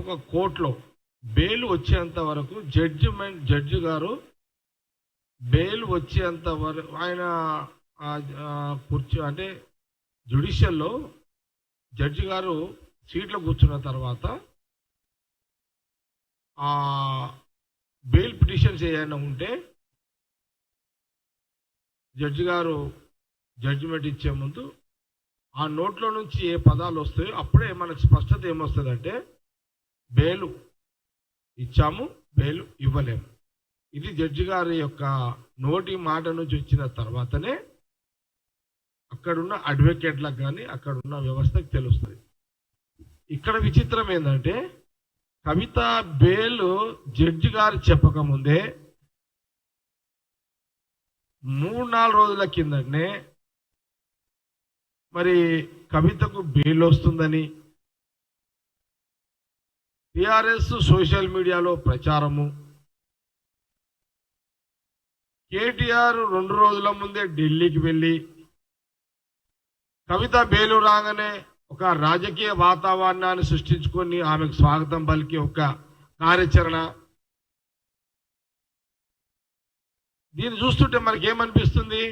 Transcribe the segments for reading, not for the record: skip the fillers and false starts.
ఒక కోర్టులో బెయిల్ వచ్చేంత వరకు జడ్జి గారు బెయిల్ వచ్చేంత వరకు ఆయన కూర్చో అంటే జ్యుడిషియల్లో జడ్జి గారు సీట్లో కూర్చున్న తర్వాత ఆ బెయిల్ పిటిషన్స్ ఏమైనా ఉంటే జడ్జి గారు జడ్జిమెంట్ ఇచ్చే ముందు ఆ నోట్లో నుంచి ఏ పదాలు వస్తాయో అప్పుడే మనకు స్పష్టత ఏమొస్తుందంటే బెయిల్ ఇచ్చాము, బెయిల్ ఇవ్వలేము. ఇది జడ్జి గారి యొక్క నోటి మాట నుంచి వచ్చిన తర్వాతనే అక్కడున్న అడ్వకేట్లకు కానీ అక్కడున్న వ్యవస్థకు తెలుస్తుంది. ఇక్కడ విచిత్రం ఏంటంటే కవిత బెయిల్ జడ్జి గారు చెప్పకముందే 3-4 రోజుల కిందనే మరి కవితకు బెయిల్ వస్తుందని టిఆర్ఎస్ సోషల్ మీడియాలో ప్రచారము, కేటీఆర్ 2 రోజుల ముందే ఢిల్లీకి వెళ్ళి కవిత బెయిల్ రాగానే ఒక రాజకీయ వాతావరణాన్ని సృష్టించుకొని ఆమెకు స్వాగతం పలికి ఒక కార్యాచరణ. దీన్ని చూస్తుంటే మనకి ఏమనిపిస్తుంది,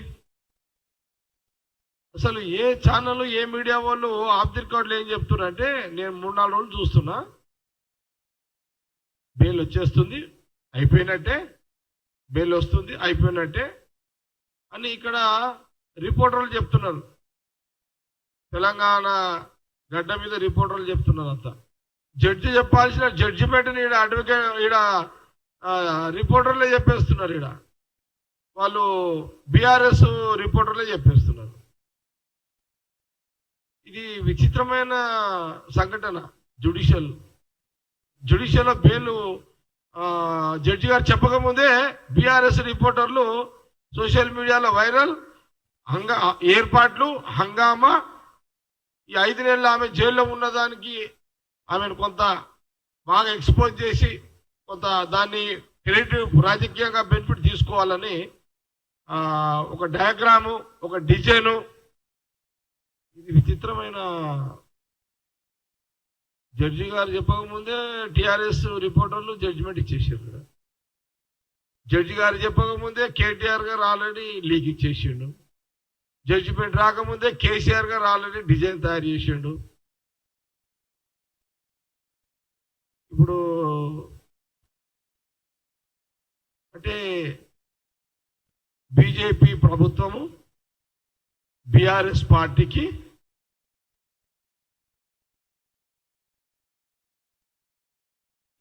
అసలు ఏ ఛానల్ ఏ మీడియా వాళ్ళు ఆఫ్ ది రికార్డులు ఏం చెప్తున్నారంటే నేను 3-4 రోజులు చూస్తున్నా బెయిల్ వచ్చేస్తుంది అయిపోయినట్టే, బెయిల్ వస్తుంది అయిపోయినట్టే అని ఇక్కడ రిపోర్టర్లు చెప్తున్నారు. తెలంగాణ గడ్డ మీద రిపోర్టర్లు చెప్తున్నారు. అంతా జడ్జి చెప్పాల్సిన జడ్జిమెంట్ని ఈడ అడ్వకేట్ ఈడ రిపోర్టర్లే చెప్పేస్తున్నారు. ఈడ వాళ్ళు బీఆర్ఎస్ రిపోర్టర్లే చెప్పేస్తున్నారు. ఇది విచిత్రమైన సంఘటన. జ్యుడిషియల్లో బెయిల్ జడ్జి గారు చెప్పకముందే బీఆర్ఎస్ రిపోర్టర్లు సోషల్ మీడియాలో వైరల్ ఏర్పాట్లు హంగామా. ఈ 5 నెలలు ఆమె జైల్లో ఉన్నదానికి ఆమెను కొంత బాగా ఎక్స్పోజ్ చేసి కొంత దాన్ని క్రెడిట్ రాజకీయంగా బెనిఫిట్ తీసుకోవాలని ఒక డయాగ్రాము ఒక డిజైను. ఇది విచిత్రమైన. జడ్జి గారు చెప్పకముందే టిఆర్ఎస్ రిపోర్టర్లు జడ్జిమెంట్ ఇచ్చేసారు. జడ్జి గారు చెప్పకముందే కేటీఆర్ గారు ఆల్రెడీ లీక్ ఇచ్చేసిండు. జడ్జిమెంట్ రాకముందే కేసీఆర్ గారు ఆల్రెడీ డిజైన్ తయారు చేసిండు. ఇప్పుడు అంటే బీజేపీ ప్రభుత్వము బీఆర్ఎస్ పార్టీకి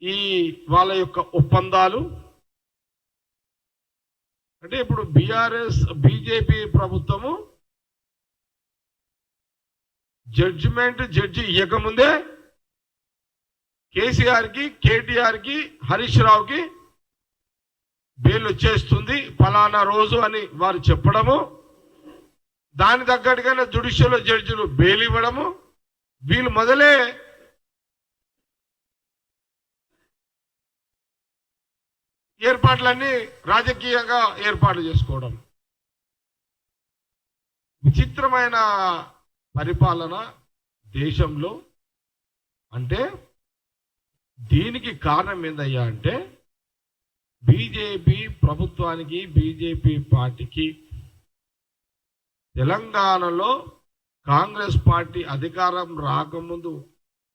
ఈ వాళ్ళ యొక్క ఒప్పందాలు అంటే ఇప్పుడు బీజేపీ ప్రభుత్వము జడ్జి ఇవ్వకముందే కేసీఆర్కి కేటీఆర్కి హరీష్ రావుకి బెయిల్ వచ్చేస్తుంది ఫలానా రోజు అని వారు చెప్పడము, దాని తగ్గట్టుగానే జ్యుడిషియల్ జడ్జిలు బెయిల్ ఇవ్వడము, వీళ్ళు మొదలే ఏర్పాట్లన్నీ రాజకీయంగా ఏర్పాట్లు చేసుకోవడం. విచిత్రమైన పరిపాలన దేశంలో. అంటే దీనికి కారణం ఏందయ్యా అంటే బీజేపీ ప్రభుత్వానికి బీజేపీ పార్టీకి తెలంగాణలో కాంగ్రెస్ పార్టీ అధికారం రాకముందు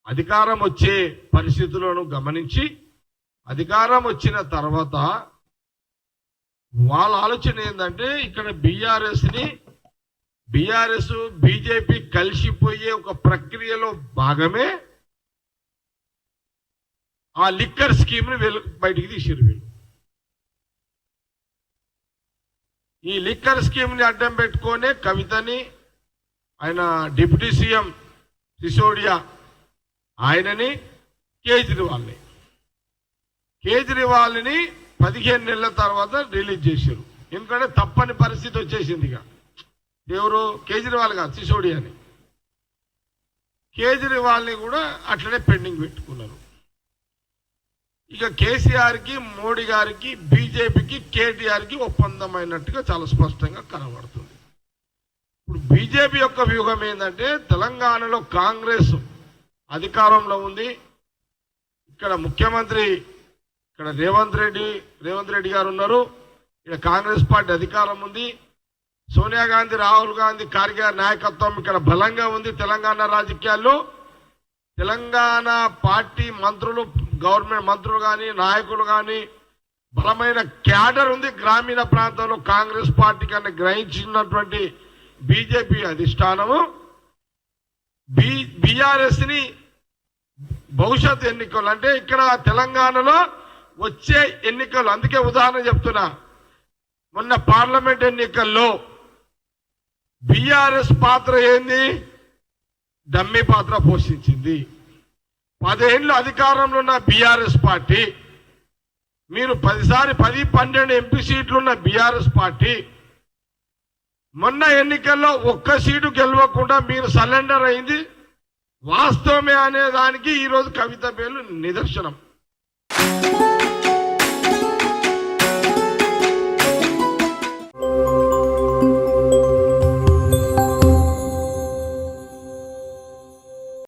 అధికారం వచ్చే పరిస్థితులను గమనించి అధికారం వచ్చిన తర్వాత వాళ్ళ ఆలోచన ఏంటంటే ఇక్కడ బీఆర్ఎస్ బీజేపీ కలిసిపోయే ఒక ప్రక్రియలో భాగమే ఆ లిక్కర్ స్కీమ్ని బయటికి తీసిరు. వీళ్ళు ఈ లిక్కర్ స్కీమ్ని అడ్డం పెట్టుకొని కవితని, ఆయన డిప్యూటీ సీఎం సిసోడియా ఆయనని, కేజ్రీవాల్ని 15 నెలల తర్వాత రిలీజ్ చేశారు. ఎందుకంటే తప్పని పరిస్థితి వచ్చేసింది. ఇక ఎవరు కేజ్రీవాల్ కాదు, సిసోడియాని. కేజ్రీవాల్ని కూడా అట్లనే పెండింగ్ పెట్టుకున్నారు. ఇక కేసీఆర్కి మోడీ గారికి బీజేపీకి కేటీఆర్కి ఒప్పందమైనట్టుగా చాలా స్పష్టంగా కనబడుతుంది. ఇప్పుడు బీజేపీ యొక్క వ్యూహం ఏంటంటే తెలంగాణలో కాంగ్రెస్ అధికారంలో ఉంది, ఇక్కడ ముఖ్యమంత్రి ఇక్కడ రేవంత్ రెడ్డి గారు ఉన్నారు. ఇక్కడ కాంగ్రెస్ పార్టీ అధికారం ఉంది. సోనియా గాంధీ, రాహుల్ గాంధీ, ఖార్గే గారి నాయకత్వం ఇక్కడ బలంగా ఉంది. తెలంగాణ రాజకీయాల్లో తెలంగాణ పార్టీ మంత్రులు, గవర్నమెంట్ మంత్రులు కానీ, నాయకులు కానీ బలమైన క్యాడర్ ఉంది. గ్రామీణ ప్రాంతంలో కాంగ్రెస్ పార్టీ కన్నా గ్రహించినటువంటి బీజేపీ అధిష్టానము బీఆర్ఎస్ ని భవిష్యత్ ఎన్నికలు అంటే ఇక్కడ తెలంగాణలో వచ్చే ఎన్నికలు, అందుకే ఉదాహరణ చెప్తున్నా, మొన్న పార్లమెంట్ ఎన్నికల్లో బీఆర్ఎస్ పాత్ర ఏంది? డమ్మీ పాత్ర పోషించింది. 10 ఏళ్ళు అధికారంలో ఉన్న బీఆర్ఎస్ పార్టీ, మీరు 10-12 ఎంపీ సీట్లున్న బీఆర్ఎస్ పార్టీ మొన్న ఎన్నికల్లో ఒక్క సీటు గెలవకుండా మీరు సరెండర్ అయింది వాస్తవమే అనే దానికి ఈరోజు కవిత పేర్లు నిదర్శనం.